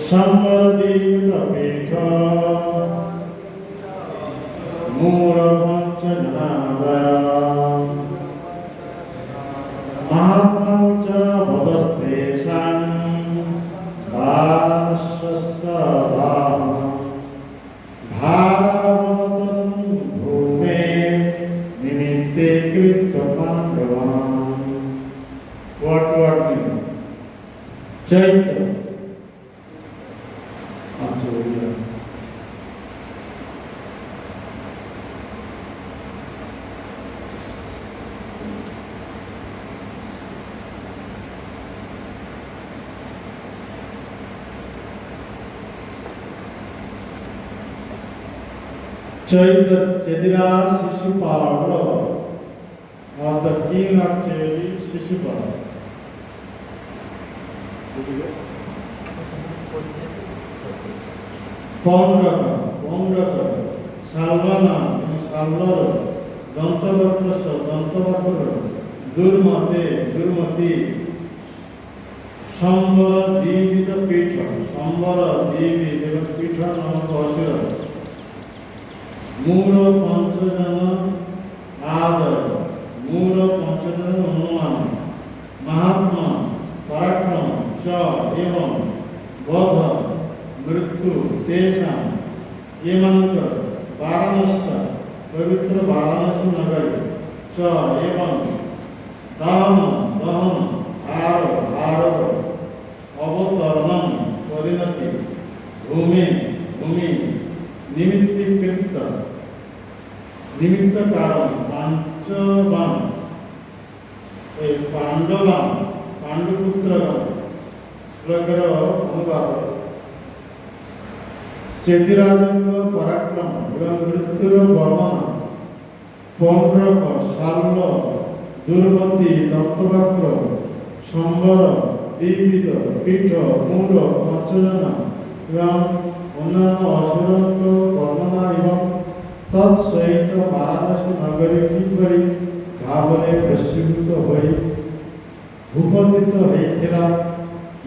संवरदीपीठ मूलपंचजनादय महात्मा च वदस्तेषां भारवतनं भूमे निमित्ते कृतपाण्डवान्। What meaning? Chaitanya. Chedira Shishupala of the king of Chedi, Shishupala. Pondaka, Salvana, Salvara, Dantavakra, Durmati, Sambara Devi the Pita, Sambara Devi the Pita Namakashira, Mura Panchajana Adar, Mura Panchajana Hanuman, Mahatma, Parakram, Shah, Evam, Bodha, मृत्यु तेषां एवंकर वाराणसी पवित्र वाराणसी नगर च एवं दहन अवतरणं परिणति भूमि निमित्त कारण पांचवान पांडुपुत्र श्लोकर अनुवाद चेदिराजन पराक्रम एवं मृत्युर वर्णना पौंड्रक शाल्व दुर्मति दत्तवक्र संवर द्विविध पीठ मूल पंचजना एवं अन्य असुरों वर्णना एवं तत्सहित वाराणसी नगरी किपरि भावने प्रसिद्ध होई भूपतित होइथिला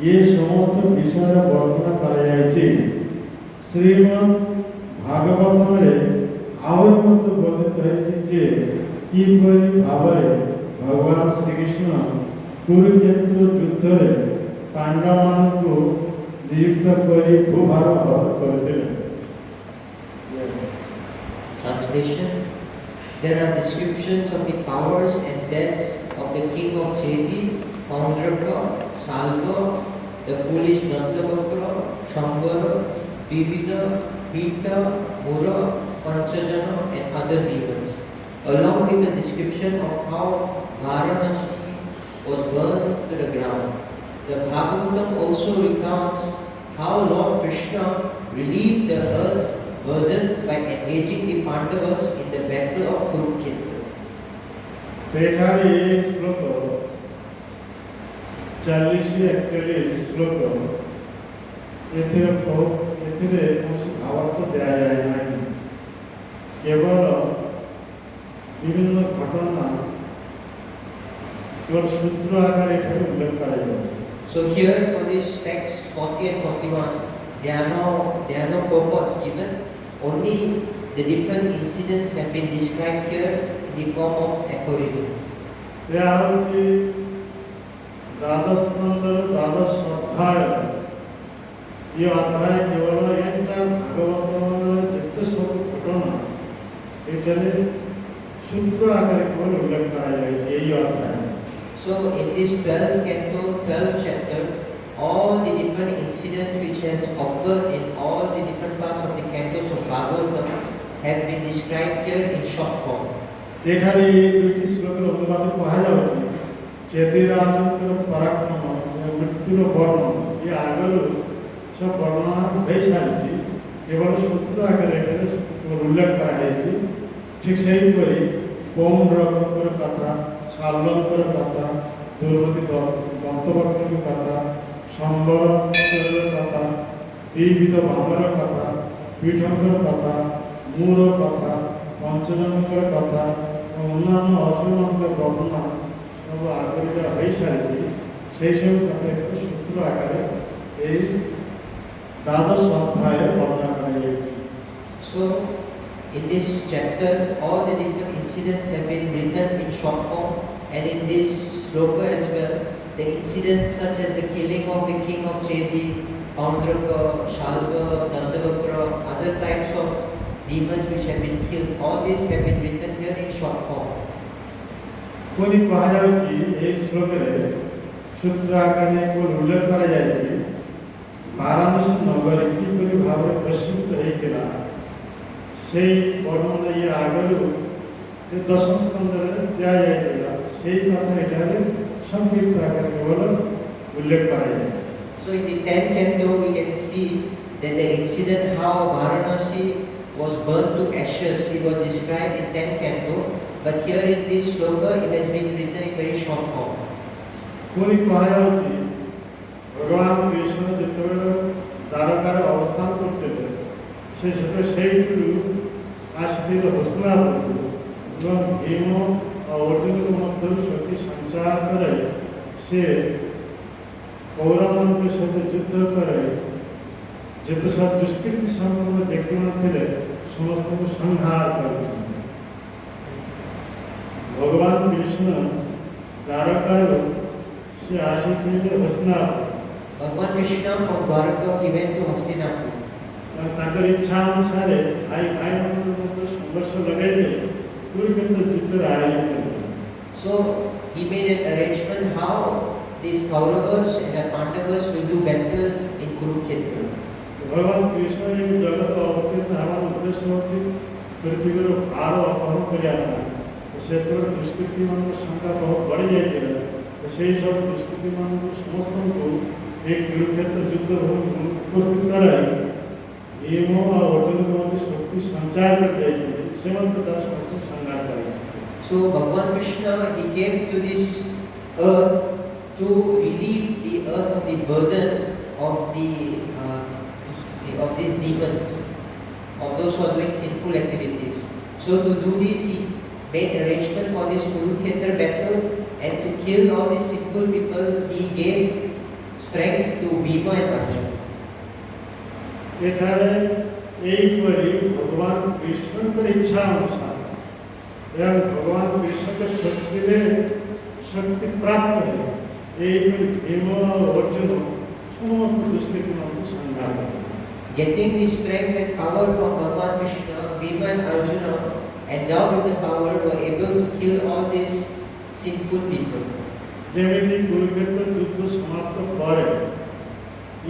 ये समस्त विषय वर्णना कराଯାଇଛି। श्रीमद् भागवत में आहरी मत वर्णित है किपरि भावरे भगवान श्रीकृष्ण कुरुक्षेत्र युद्ध में पांडव को नियुक्त करी भूभार हरण करते। Translation: There are descriptions of the powers and deaths of the king of Chedi, Paundraka, Salva, the foolish Dantavakra, Shambhara, Vivida, Pita, Mura, Panchajana and other demons, along with the description of how Varanasi was burned to the ground. The Bhagavatam also recounts how Lord Krishna relieved the earth's burden by engaging the Pandavas in the battle of Kurukshetra. Pekhari श्लोक 40 श्लोक एथिरे कौन भावार्थ दिया जाए नहीं, केवल विभिन्न घटना केवल सूत्र आकार उल्लेख करा जाए। So here for this text 40 and 41, there are no purports given. Only the different incidents have been described here in the form of aphorisms. There are द्वादश स्कंदर द्वादश अध्याय। ये अध्याय केवल एंटायर भागवत जितने सब घटना एटारे सूत्र आकार केवल उल्लेख करा जाए यही अध्याय। So in this 12th canto, 12th chapter, all the different incidents which has occurred in all the different parts of the cantos of Bhagavatam have been described here in short form. एठारे ये दुईटी श्लोकर अनुवाद कहा जाउछि चेदिराजन पराक्रम मृत्युर वर्णन ये आगल सब वर्णना हो सारी केवल सूत्र आकार उल्लेख कराई। ठीक से पौंड्रकर कथा, शाल्वर कथा, दुर्मति दत्तवक्र कथा, संवर कथा, द्विविध वामर कथा, पीठंकर कथा, मूर कथा, पंचजनकर कथा अन्य असुरों वर्णना सब आगे हो सारी से सब सूत्र সূত্র আকারে এই দ্বাদশ অধ্যায়ে বর্ণনা করা হয়েছে। So, in this chapter, all the different incidents have been written in short form, and in this sloka as well, the incidents such as the killing of the king of Chedi, Paundraka, Shalva, Dandavakra, other types of demons which have been killed, all these have been written here in short form. ପୁଣି କୁହାଯାଉଛି ଏହି ଶ୍ଲୋକରେ ସୂତ୍ର ଆକାରରେ ଉଲ୍ଲେଖ କରାଯାଇଛି ବାରାଣସୀ ନଗରୀ କିପରି ଭାବରେ ପ୍ରସିଦ୍ଧ ହେଇଥିଲା ସେଇ ବର୍ଣ୍ଣନା ଇଏ ଆଗରୁ ଦଶମ ସ୍କନ୍ଧରେ ଦିଆଯାଇଥିଲା ସେଇ କଥା ଏଠାରେ ସଂକ୍ଷିପ୍ତ ଆକାରରେ କେବଳ ଉଲ୍ଲେଖ କରାଯାଇଛି। So in the 10th canto we can see that the incident how Varanasi was burnt to ashes, it was described in 10th canto, but here in this sloka it has been written in very short form. ପୁଣି କୁହାଯାଉଛି ଭଗବାନ କୃଷ୍ଣ ଯେତେବେଳେ ଦ୍ୱାରକାରେ ଅବସ୍ଥାନ କରୁଥିଲେ ସେ ସେତେବେଳେ ସେଇଠୁ ଆସିଥିଲେ ହସ୍ତିନାପୁରକୁ ଏବଂ ଭୀମ ଆଉ ଅର୍ଜୁନଙ୍କ ମଧ୍ୟରୁ ଶକ୍ତି ସଞ୍ଚାର କରାଇ ସେ କୌରବମାନଙ୍କ ସହିତ ଯୁଦ୍ଧ କରାଇ ଯେତେ ସବୁ ଦୁଷ୍କୃତି ସମ୍ପନ୍ନ ବ୍ୟକ୍ତିମାନେ ଥିଲେ ସମସ୍ତଙ୍କୁ ସଂହାର କରିଛନ୍ତି। ଭଗବାନ କୃଷ୍ଣ ଦ୍ୱାରକାରୁ ସେ ଆସିଥିଲେ Hastinapur. Bhagavan Krishna from Dwarka he went to Hastinapur. ତାଙ୍କର ଇଚ୍ଛା ଅନୁସାରେ ଭାଇମାନଙ୍କ ମଧ୍ୟ ସଂଘର୍ଷ ଲଗାଇଦେଲେ କୁରୁକ୍ଷେତ୍ର ଯୁଦ୍ଧର ଆୟୋଜନ କଲେ। So he made an arrangement how these Kauravas and the Pandavas will do battle in Kurukshetra. ଭଗବାନ କୃଷ୍ଣ ଏହି ଜଗତ ଅବତୀର୍ଣ୍ଣ ହେବାର ଉଦ୍ଦେଶ୍ୟ ହେଉଛି ପୃଥିବୀର ଭାର ଅପହରଣ କରିବା ପାଇଁ। ସେତେବେଳେ ଦୁଷ୍କୃତିମାନଙ୍କ ସଂଖ୍ୟା ବହୁତ ବଢ଼ିଯାଇଥିଲା। ସେହି ସବୁ ଦୁଷ୍କୃତିମାନଙ୍କୁ ସମସ୍ତଙ୍କୁ ଏହି କୁରୁକ୍ଷେତ୍ର ଯୁଦ୍ଧ ଉପସ୍ଥିତ କରାଇ ଭୀମ ଆଉ ଅର୍ଜୁନଙ୍କ ମଧ୍ୟ ଶକ୍ତି ସଞ୍ଚାର କରିଯାଇଛନ୍ତି ସେମାନଙ୍କୁ ତାର ସମସ୍ତଙ୍କୁ ସଂହାର କରାଇଛନ୍ତି। So Bhagavan Krishna he came to this earth to relieve the earth of the burden of these demons, of those who are doing sinful activities. So to do this he made arrangement for this Kurukshetra battle, and to kill all these sinful people he gave strength to Bhima and Arjuna. ଏଠାରେ ଏହିପରି ଭଗବାନ କୃଷ୍ଣଙ୍କର ଇଚ୍ଛା ଅନୁସାର ଏବଂ ଭଗବାନ କୃଷ୍ଣଙ୍କ ଶକ୍ତିରେ ଶକ୍ତି ପ୍ରାପ୍ତ ହେଲେ ଏହିପରି ଭୀମ ଆଉ ଅର୍ଜୁନ ସମସ୍ତ ଦୁଷ୍କୃତିମାନଙ୍କୁ ସଂହାର କଲେ। Getting the strength and power from Bhagavan Krishna, Bhima and Arjuna, endowed with the power, were able to kill all these sinful people. ଯେମିତି କୁରୁକ୍ଷେତ୍ର ଯୁଦ୍ଧ ସମାପ୍ତ ପରେ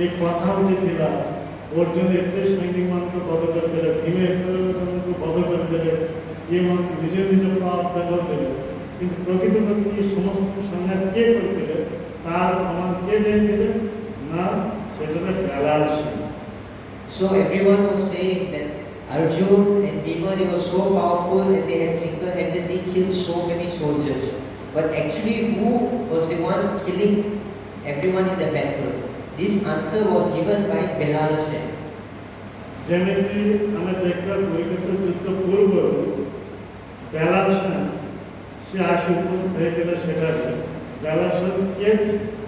ଏ କଥା ଉଠିଥିଲା ଅର୍ଜୁନ ଏତେ ସୈନିକମାନଙ୍କୁ ବଧ କରିଥିଲେ, ଭୀମ ଏତେ ଜଣଙ୍କୁ ବଧ କରିଥିଲେ, ଇଏମାନଙ୍କୁ ନିଜ ନିଜ ପ୍ରାପ୍ତ କରିଥିଲେ, କିନ୍ତୁ ପ୍ରକୃତ ପ୍ରତି ଏ ସମସ୍ତଙ୍କୁ ସଂହାର କିଏ କରିଥିଲେ ତାର ପ୍ରମାଣ କିଏ ଦେଇଥିଲେ ନା ସେଠାରେ ବେଲାଳ ସିଂହ। So everyone was saying that Arjuna and Bhima they were so powerful and they had single-handedly killed so many soldiers. But actually, who was the one killing everyone in the battle? This answer was given by Belalasen. ଯେମିତି ଆମେ ଦେଖିବା କୁରୁକ୍ଷେତ୍ର ଯୁଦ୍ଧ ପୂର୍ବରୁ ବେଲାଳସେନ ସେ ଆସି ଉପସ୍ଥିତ ହେଇଥିଲେ ସେଠାରେ। ବେଲାଳସେନ କିଏ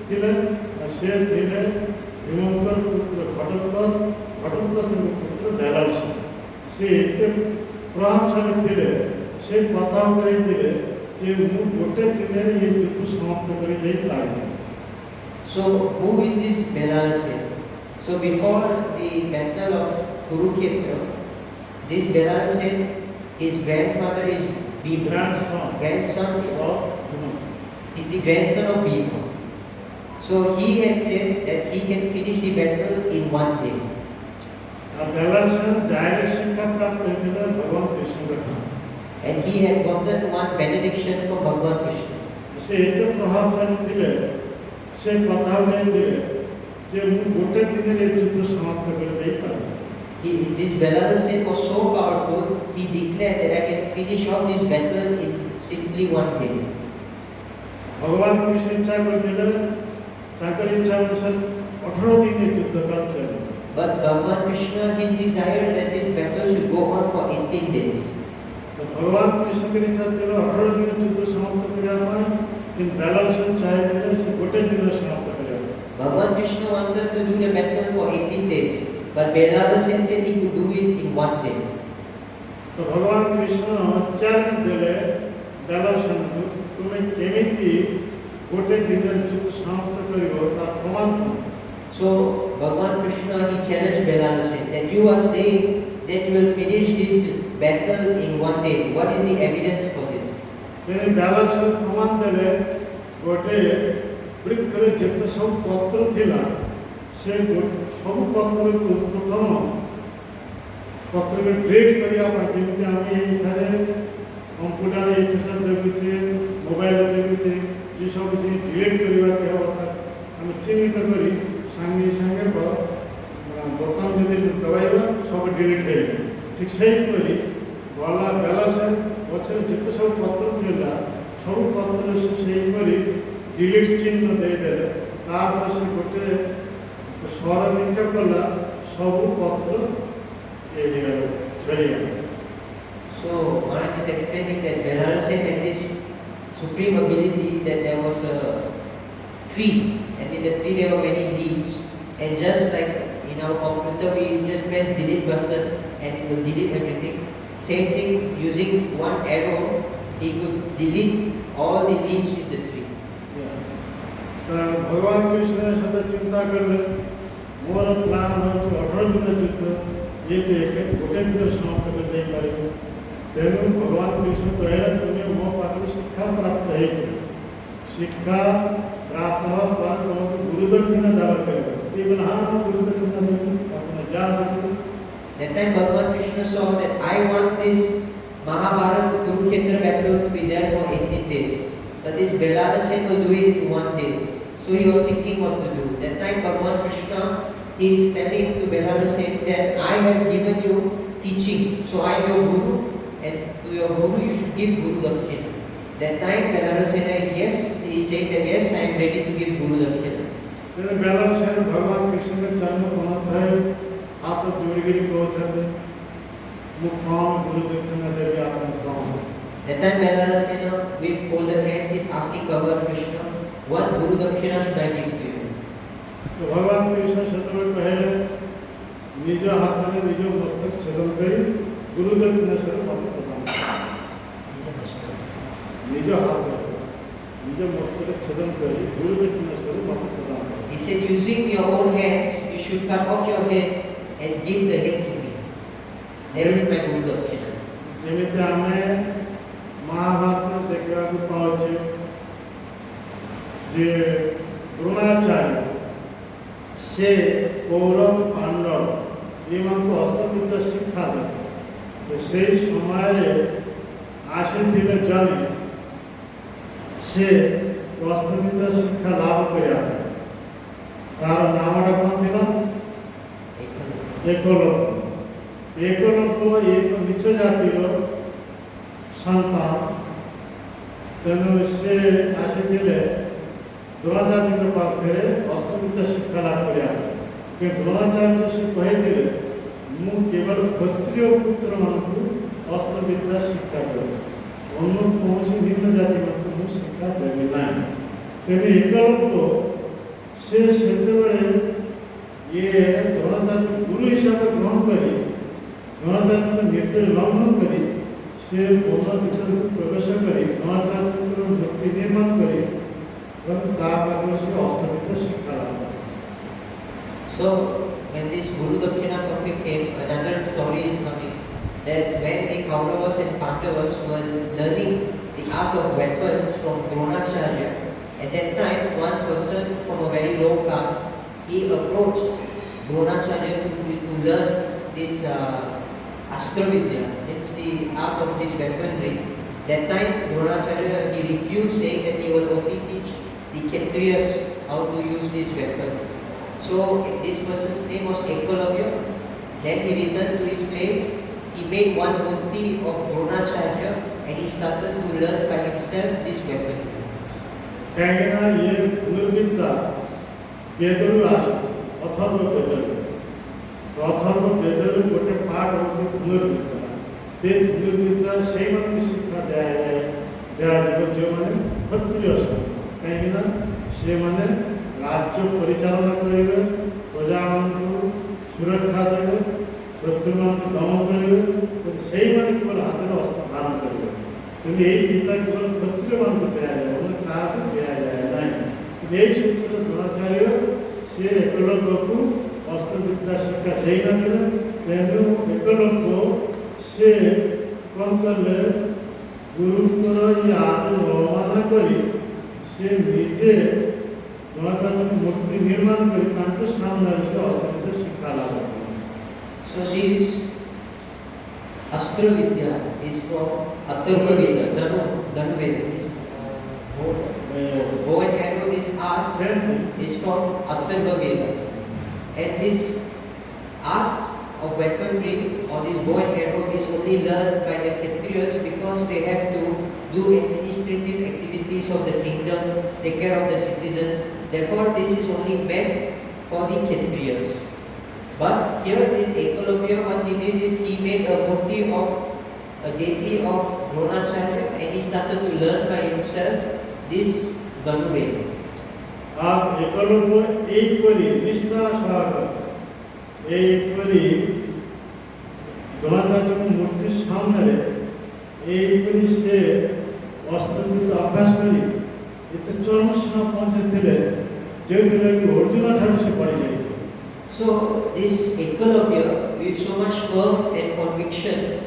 ଥିଲେ? ସେ ଥିଲେ ଭୀମଙ୍କର ପୁତ୍ର ଘଟୋତ୍କଚଙ୍କ ପୁତ୍ର ବେଲାଳସେନ। ସେ ଏତେ ପ୍ରଭାବଶାଳୀ ଥିଲେ, ସେ କଥା କହିଥିଲେ ଯେ ମୁଁ ଗୋଟେ ଦିନରେ ଏ ଯୁଦ୍ଧ ସମାପ୍ତ କରିଦେଇପାରିବି। So who is this Belalasen? So before the battle of Kurukshetra, this Belalasen, his grandfather is Bhima. Grandson is the grandson of Bhima. So he had said that he can finish the battle in one day. Belalsen direct ଶିକ୍ଷା ପ୍ରାପ୍ତ ହୋଇଥିଲେ ଭଗବାନ କୃଷ୍ଣଙ୍କଠାରୁ। And he had gotten one benediction from Bhagavan Krishna. ସେ ଏତେ ପ୍ରଭାବଶାଳୀ ଥିଲେ, ସେ କଥା ନେଇଥିଲେ ଯେ ମୁଁ ଗୋଟେ ଦିନରେ ଯୁଦ୍ଧ ସମାପ୍ତ କରିଦେଇପାରିବି। This Belalasen was so powerful, he declared that I can finish off this battle in simply one day. ଭଗବାନ କୃଷ୍ଣ ଇଚ୍ଛା କରିଥିଲେ, ତାଙ୍କର ଇଚ୍ଛା ଅନୁସାରେ 18 ଦିନ ଯୁଦ୍ଧ ଚାଲିବ। But Bhagavan Krishna, his desire that this battle should go on for 18 days. ଭଗବାନ କୃଷ୍ଣଙ୍କର ଇଚ୍ଛା ଥିଲା 18 ଦିନ ଯୁଦ୍ଧ ସମାପ୍ତ କରିବା ପାଇଁ, କିନ୍ତୁ ବେଲାଳସେନ ଚାହିଁଥିଲେ ସେ ଗୋଟେ ଦିନ ସମାପ୍ତ କରିବା। Bhagavan Krishna wanted to do the battle for 18 days, but Belalasen said he could do it in 1 day. तो भगवान कृष्ण चैलेंज देले बेलासेन को तुम्हें केमिति गोटे दिन युद्ध समाप्त करियो ता प्रमाण करो. So Bhagavan Krishna he challenged Belalasen that you are saying that you will finish this battle in 1 day. What is the evidence for this? तेने बेलासेन प्रमाण देले गोटे वृक्षरे जिते सब पत्र थिला से सब पत्र को प्रथम पत्र के ट्रेड करिया पा जेमति आमी एठारे कंप्यूटर एथसा देखुचे मोबाइल देखुचे जे सब जे डिलीट करिवा के होता हम चिन्हित करी संगे संगे बोताम जदि दबाइबा सब डिलीट हे ठीक सही करी वाला बेलासेन पछरे जिते सब पत्र थिला सब पत्र से सही करी डिलीट चिन्ह दे देले तापर से गोटे स्वर नित्य कला सब पत्र So Maharaj is explaining that Belalasen had this supreme ability that there was a tree, and in the tree there were many leaves, and just like in our computer we just press delete button and it will delete everything. Same thing, using one arrow he could delete all the leaves in the tree. भगवान कृष्ण सदा चिंता कर ले मोर plan हो 18 दिन युद्ध ये देखे गोटे दिन समाप्त कर दे पारे तेनु भगवान कृष्ण कहला तुम्हें मो पात्र शिक्षा प्राप्त है शिक्षा प्राप्त हो पर तुमको गुरु दक्षिणा देवा पड़ेगा ये बना गुरु दक्षिणा देना अपना जान. That time Bhagavan Krishna saw that I want this Mahabharata Kurukshetra battle to be there for 18 days, but this Belalasen will do it in 1 day. So he was thinking what to do. That time Bhagavan Krishna he is telling to Belalasen that I have given you teaching, so I am your guru, and to your guru you should give Guru Dakshina. That time Belarasena is yes, he said that yes, I am ready to give Guru Dakshina. तेरे बेलासेन भगवान कृष्ण के चरण पहुँच है आप जोड़गिरी पहुँचे मुखान गुरु दक्षिणा देवी आपने कौन. That time Belarasena with folded hands is asking Bhagavan Krishna, what Guru Dakshina should I give to you? तो भगवान कृष्ण शत्रु पहले निज हाथ में निज मस्तक छेदन करी गुरु दक्षिणा स्वरूप मत प्रदान निज हाथ निज मस्तक छेदन करी गुरु दक्षिणा स्वरूप मत प्रदान. He said, using your own hands, you should cut off your head and give the head to me. That is my Guru Dakshina. जेमिति आमे महाभारत देखा को पाउचे जे द्रोणाचार्य से कौरव पांडव एमको हस्तविद्या शिक्षा दे तो से समय आशीर्वाद जाने से हस्तविद्या शिक्षा लाभ करिया तार नामटा कौन थिला एकलव्य एक नीच जातिर संतान तेणु से आसीथिले द्रोणाचार्य पाखे हस्तविद्या शिक्षा लाभ करिया कि द्रोणाचार्य से कही मु केवल क्षत्रिय पुत्र मानक हस्तविद्या शिक्षा कर अन्य कौन भिन्न जाति मानक शिक्षा देवी ना तेणु एकलव्य से ये द्रोणाचार्य गुरु हिसाब से ग्रहण करी द्रोणाचार्य का निर्देश लंघन करी से पूर्ण भीतर प्रवेश करी द्रोणाचार्य भक्ति निर्माण करी से हस्तविद्या शिक्षा लाभ. So when this Guru Dakshina topic came, another story is coming that when the Kauravas and Pandavas were learning the art of weapons from Dronacharya, at that time one person from a very low caste he approached Dronacharya to learn this Astra Vidya, it's the art of this weaponry. That time Dronacharya he refused, saying that he will only teach the Kshatriyas how to use these weapons. So this person's name was Ekalavya. Then he returned to his place. He made one murti of Dronacharya and he started to learn by himself this weaponry. कहना ये निर्विद्या वेदरु आसुଛି अथर्व वेदरु अथर्व वेदरु गोटे पाठ होची पुनर्विद्या ते पुनर्विद्या सेई मन शिक्षा दिया जो माने क्षत्रिय कहीं से माने राज्य परिचालन करेंगे, प्रजा को सुरक्षा देवे, शत्रु मान दम करेंगे, तो सही मान केवल हाथ में अस्त्र धारण करेंगे। तो यही गीता केवल क्षत्रिय मान को दिया जाए, उन्हें कहा दिया जाए नहीं। यही सूत्र द्रोणाचार्य से एकलव्य को अस्त्र विद्या शिक्षा दे न देवे, तेणु एकलव्य से कौन कर ले गुरुकुल ये आदि अवमान करी से निजे द्रोणाचार्य मूर्ति निर्माण करी तांको सामने से अस्त्र विद्या शिक्षा लाभ। So this Astra Vidya is from Atharva Veda, Dhanu Veda. Bow and arrow, this art is from Atharva Veda. And this art of weaponry or this bow and arrow is only learned by the Kshatriyas because they have to do administrative activities of the kingdom, take care of the citizens. Therefore, this is only meant for the Kshatriyas. But here this Ekalavya, what he did is he made a murti of a deity of Dronacharya and he started to learn by himself this Dhanu Veda. आप एकलव्य एक परी निष्ठा सागर एक परी द्रोणाचार्य की मूर्ति सामने एक परी से अस्त्र विद्या अभ्यास करी इतने चरम सीमा पहुंचे थे जो थे कि अर्जुन ठाकुर से पड़ी गई। So this Ekalavya, with so much firm and conviction,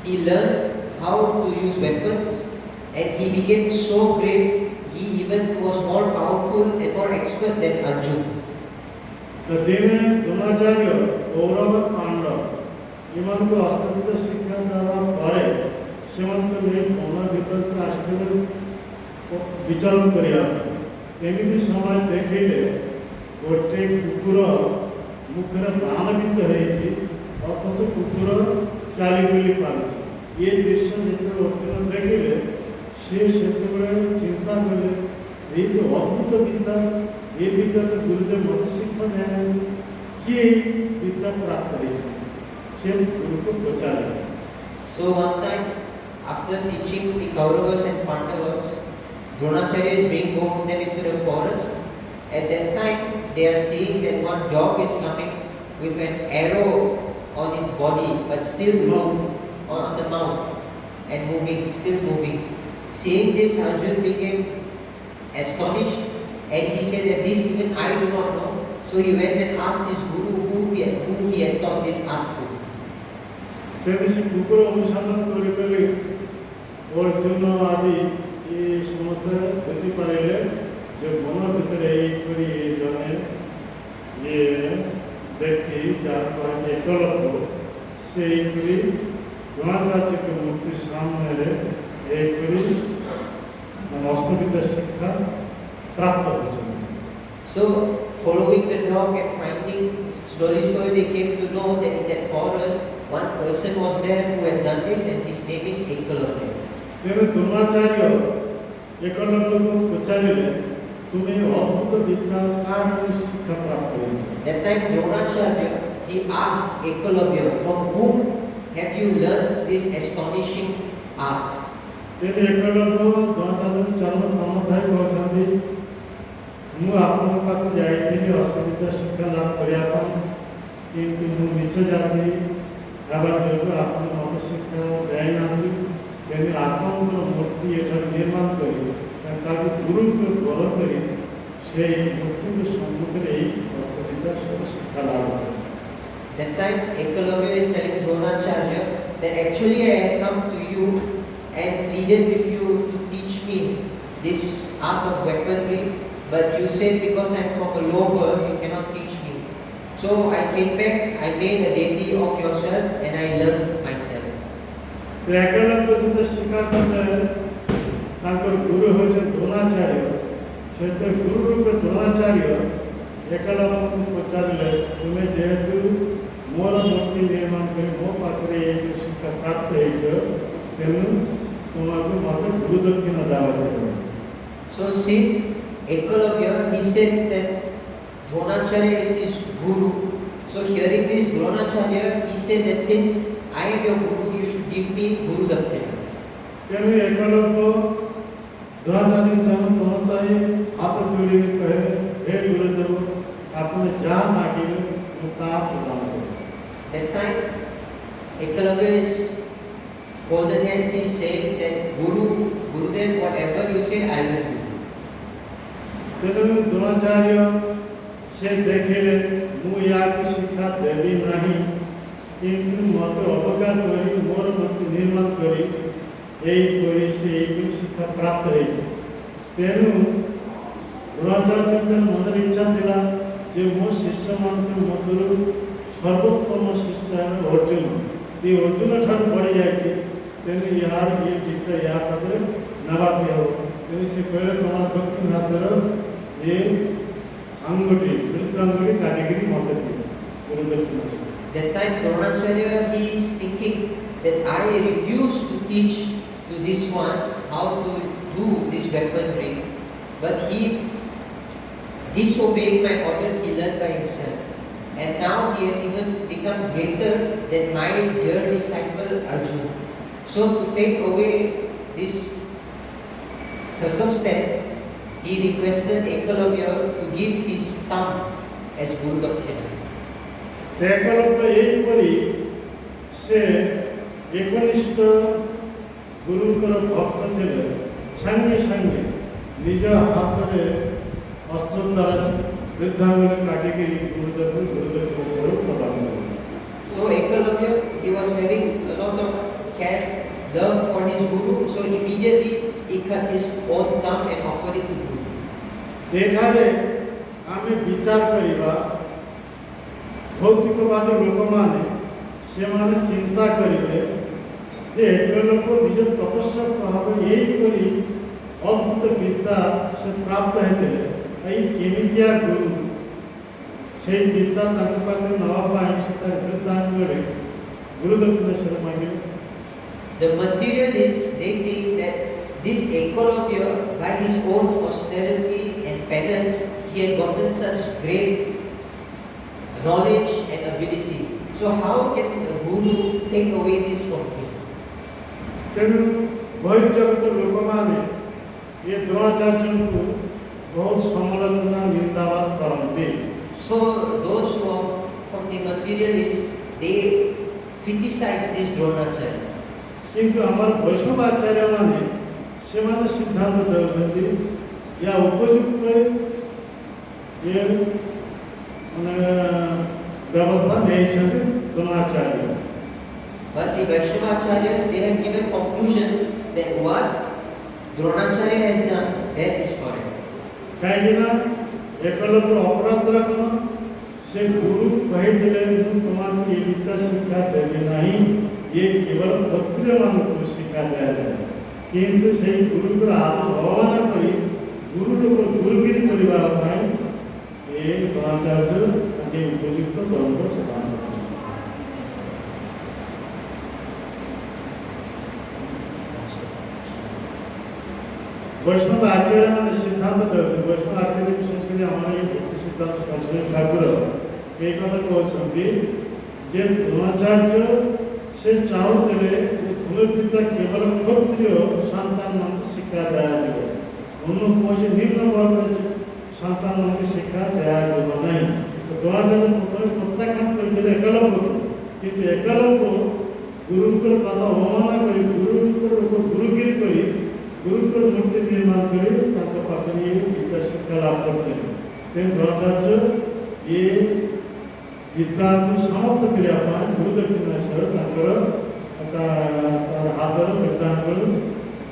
he learned how to use weapons and he became so great, he even was more powerful and more expert than Arjuna. तो दिन द्रोणाचार्य कौरव पांडव इमान को अस्त्र विद्या शिक्षा द्वारा परे सेवन को ले कोना भीतर के अस्त्र विचरण करिया एमिति समय देखिले गोटे कुकुर मुखर बाणवित होती अथच कुकुर चाली बुली पार्छ ये दृश्य जो अर्जुन देखिले से चिंता कले ये तो अद्भुत विद्या ये विद्या तो गुरुदेव मत शिक्षा देना किए विद्या प्राप्त से गुरु को पहुँचाए। So one time, after teaching the Kauravas and Pandavas, Dronacharya is being walked them into the forest. At that time, they are seeing that one dog is coming with an arrow on its body, but still on the mouth and moving, still moving. Seeing this, Arjun became astonished and he said that this even I do not know. So he went and asked his guru who he had taught this art to. तेरे से कुकुर अनुसंधान करे अर्जुन आदि ये समस्त गति पारेले जो मन भीतर एक परी जने ये व्यक्ति जाता है एकलव्य से एक परी द्रोणाचार्य के मूर्ति सामने एक परी अस्त्र विद्या शिक्षा प्राप्त हो जाए। So following the dog and finding slowly they came to know that in that forest one person was there who had done this and his name is Ekalavya. तेरे द्रोणाचार्य एकलव्य को पचारिले तुम्हें अद्भुत विद्या कारण शिक्षा प्राप्त हुई। That time Dronacharya he asked Ekalavya, from whom have you learned this astonishing art? तेरे एकलव्य द्रोणाचार्य चरण कम था कहते मु आपन पाक जाइथिली अस्त्र विद्या शिक्षा लाभ करिया किंतु मु नीच जाति आबा जो आपन मत शिक्षा देनांदी यानी आपन को मूर्ति एटा निर्माण करी ताकि गुरु को गौरव करी से मूर्ति के सम्मुख रे अस्त्र विद्या शिक्षा लाभ करी। That time Ekalavya is telling Dronacharya that actually I had come to you and pleaded with you to teach me this art of weaponry, but you said because I am from a low birth you cannot teach me. So I came back, I made a deity of yourself and I learned myself. Eklavya जो शिक्षा करते हैं तांकर गुरु होते द्रोणाचार्य से तो गुरु रूप द्रोणाचार्य एकलव्य को पचारिले तुम्हें जेहेतु मोर मूर्ति निर्माण कर मो पाखरे शिक्षा प्राप्त है तेणु तुम्हारे मात्र गुरु दक्षिणा दावा करो। So since Ekalavya he said that Dronacharya is his guru, so hearing this Dronacharya he said that since I am your guru you should give me guru dakshina. तेणु एकलव्य द्रोणाचार्य चरण पहुँचता है हाथ जोड़ी कहे हे गुरुदेव आपने जहाँ मांगे वो ता प्रदान करो। That time, Eklavya is folded hands, he is saying that Gurudev, whatever you say, I will do. तेणु द्रोणाचार्य से देखिले मु याक शिक्षा देवी नहीं किंतु मत अवगत करी मोर मत निर्माण करी यही करी से यही शिक्षा प्राप्त है। तेणु द्रोणाचार्य मन इच्छा थिला जे मो शिष्य मान मधुर सर्वोत्तम शिष्य अर्जुन ये अर्जुन ठार बढ़ी जाए तेणु यार ये विद्या या पदे नवापी हो तेणु से कहले तुम्हारा भक्ति हाथर ये अंगुठी वृत्त अंगुठी काटिगिरी मत दिए गुरुदेव। That time Dronacharya, he is thinking that I refuse to teach to this one how to do this weaponry, but he disobeyed my order, he learned by himself. And now he has even become greater than my dear disciple Arjuna. So to take away this circumstance, he requested Ekalavya to give his thumb as Guru Dakshina. Eklavya यही परी से एकनिष्ठ गुरुकर भक्त थे संगे संगे निज हाथ में अस्त्र द्वारा वृद्धांगुली काटिगिरी गुरुदेव स्वरूप प्रदान कर। So Ekalavya, he was having a lot of care, love for his Guru, so immediately he cut his own thumb and offered it to Guru. एठारे आमे विचार करिबा भौतिकवादी लोक माने से माने चिंता करिबे जे एकलव्य निज तपस्या प्रभाव यही करी अद्भुत विद्या से प्राप्त हेते एई केमितिया गुरु से विद्या तांके पाखे नवा पाई से दान करे गुरु दक्षिणेश्वर मांगे। The materialists, they think that this Ekalavya, by his own austerity and penance, he had gotten such great knowledge and ability. So how can the Guru take away this from him? तेणु बहिर्जगत लोक माने ये द्रोणाचार्य को बहुत समालोचना निंदावाद करते। So those who are from the materialists, they criticize this Dronacharya. किंतु हमारे वैष्णव आचार्य माने से माने सिद्धांत देवचंदी या उपयुक्त ये व्यवस्था नहीं चलती Dronacharya. But the Vaishnavacharyas, they have given conclusion that what Dronacharya has done, that is correct. कहीं ना एकलव्य अपराध रखना से गुरु कहे दिले तुम्हारी ये विद्या शिक्षा देवी नहीं ये केवल क्षत्रिय मान को शिक्षा दिया जाए किंतु से गुरु को आदर भावना करी गुरु लोग गुरुगिरी परिवार पाए ये द्रोणाचार्य के उपयुक्त धर्म को प्रदान करते। वैष्णव आचार्य मान सिद्धांत देते वैष्णव आचार्य विशेषकर हमारे भक्ति सिद्धांत संस्कृत ठाकुर एक कथा कहते जे द्रोणाचार्य से चाहूले धनुर्विद्या केवल क्षत्रिय सन्तान मान शिक्षा दिया जाए अन्य कौन निम्न वर्ग सन्तान मान शिक्षा दिया जाए नहीं तो द्रोणाचार्य प्रत्याख्यान कर एकलव्य किंतु एकलव्य गुरुकुल पद अवमानना कर गुरुगिरी कर गुरुकुल मूर्ति निर्माण कर विद्या शिक्षा लाभ करते हैं। द्रोणाचार्य ये विद्या को समाप्त करने गुरु दक्षिणेश्वर हाथर वृत्तांगुल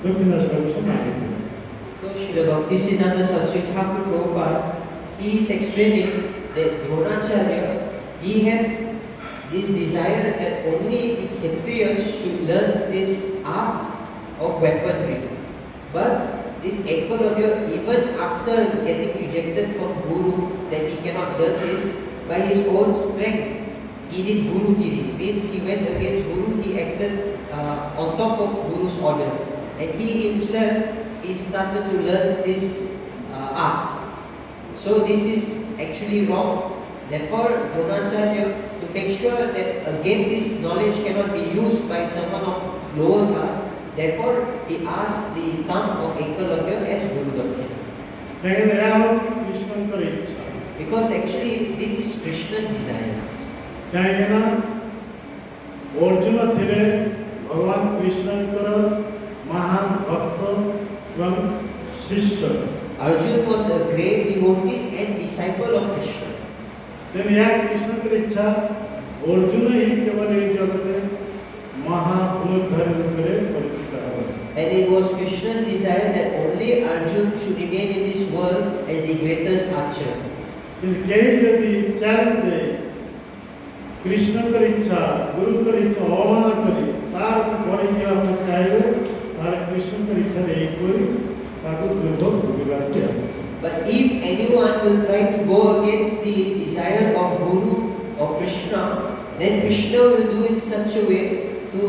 दक्षिणेश्वर से मांगे। So Srila Bhaktisiddhanta Saraswati Thakur Prabhupada, he is explaining that Dronacharya, he had this desire that only the Kshatriyas should learn this art of weaponry. But this Ekalavya, even after getting rejected from Guru, that he cannot learn this, by his own strength, he did Gurugiri. Means he went against Guru, he acted on top of Guru's order. And he himself, he started to learn this art. So this is actually wrong. Therefore, Dronacharya, to make sure that again this knowledge cannot be used by someone of lower caste, therefore he asked the thumb of Ekalavya as Guru Dakshina. लेकिन यहाँ कृष्ण करे Because actually this is Krishna's desire. କାହିଁକିନା ଅର୍ଜୁନ ଥିଲେ ଭଗବାନ କୃଷ୍ଣଙ୍କର ମହାନ ଭକ୍ତ ଏବଂ ଶିଷ୍ୟ। Arjun was a great devotee and disciple of Krishna. ତେଣୁ ଏହା କୃଷ୍ଣଙ୍କର ଇଚ୍ଛା ଅର୍ଜୁନ ହିଁ କେବଳ ଏହି ଜଗତରେ ମହାପୁରୁଷଧାରୀ ରୂପରେ ପରିଚିତ ହେବ। And it was Krishna's desire that only Arjun should remain in this world as the greatest archer. କିନ୍ତୁ କେହି ଯଦି ଚ୍ୟାଲେଞ୍ଜ ଦେଇ କୃଷ୍ଣଙ୍କର ଇଚ୍ଛା ଗୁରୁଙ୍କର ଇଚ୍ଛା ଅବମାନନା କରି ତାର ବଢ଼ି ଯିବା ପାଇଁ ଚାହିଁବେ ତାହେଲେ କୃଷ୍ଣଙ୍କର ଇଚ୍ଛାରେ ଏହିପରି ତାକୁ ଦୁର୍ଭୋଗ ଭୋଗିବାକୁ ହେବ। But if anyone will try to go against the desire of Guru or Krishna, then Krishna will do it such a way to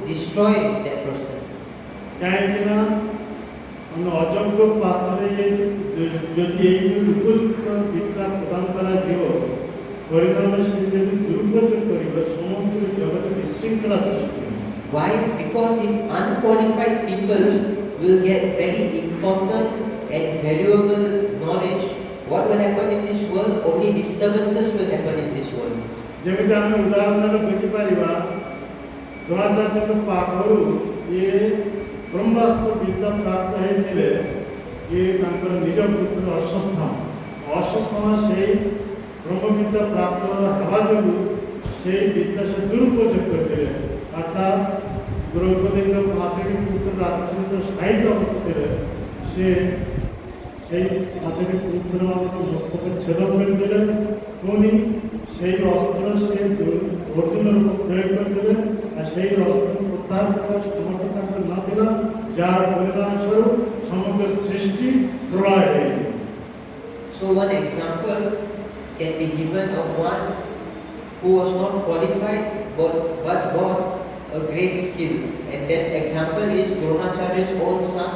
destroy that person. କାହିଁକିନା ଆମେ ଅଯୋଗ୍ୟ ପାତ୍ରରେ ଯଦି ଏହିପରି ଉପଯୁକ୍ତ ବିଦ୍ୟା ପ୍ରଦାନ କରାଯିବ ପରିଣାମ ସେ ଯଦି ଦୁରୁପଯୋଗ କରିବ ସମଗ୍ର ଜଗତ ବିଶୃଙ୍ଖଳା ସୃଷ୍ଟି ହେବ। Why? Because if unqualified people will get very important and valuable knowledge, what will happen in this world? Only disturbances will happen in this world. ଯେମିତି ଆମେ ଉଦାହରଣରେ ବୁଝିପାରିବା ଦ୍ରୋଣାଚାର୍ଯ୍ୟଙ୍କ ପାଖରୁ ଇଏ ବ୍ରହ୍ମାସ୍ତ୍ର ବିଦ୍ୟା ପ୍ରାପ୍ତ ହେଇଥିଲେ ଇଏ ତାଙ୍କର ନିଜ ପୁତ୍ର ଅଶ୍ୱତ୍ଥାମା ସେଇ ବ୍ରହ୍ମବିଦ୍ୟା ପ୍ରାପ୍ତ ହେବା ଯୋଗୁଁ ସେଇ ବିଦ୍ୟା ସେ ଦୁରୁପଯୋଗ କରିଥିଲେ ଅର୍ଥାତ୍ ଦ୍ରୌପଦୀଙ୍କ 5ଟି ପୁତ୍ର ରାଜପୁତ ସାହିତ୍ୟ ଅବସ୍ଥାରେ ସେ ସେଇ 5ଟି ପୁତ୍ରମାନଙ୍କ ମସ୍ତକ ଛେଦ କରିଦେଲେ ପୁଣି ସେଇ ଅସ୍ତ୍ର ସେ ଅର୍ଜୁନର ପ୍ରୟୋଗ କରିଦେଲେ ଆଉ ସେଇ ଅସ୍ତ୍ର ପ୍ରତ୍ୟାହାର କରିବା ସମର୍ଥ ତାଙ୍କର ନଥିଲା ଯାହାର ପରିଣାମ ସ୍ୱରୂପ ସମଗ୍ର ସୃଷ୍ଟି ପ୍ରଳୟ ହେଇଯିବ। So one example can be given of one who was not qualified but got a great skill. And that example is Dronacharya's own son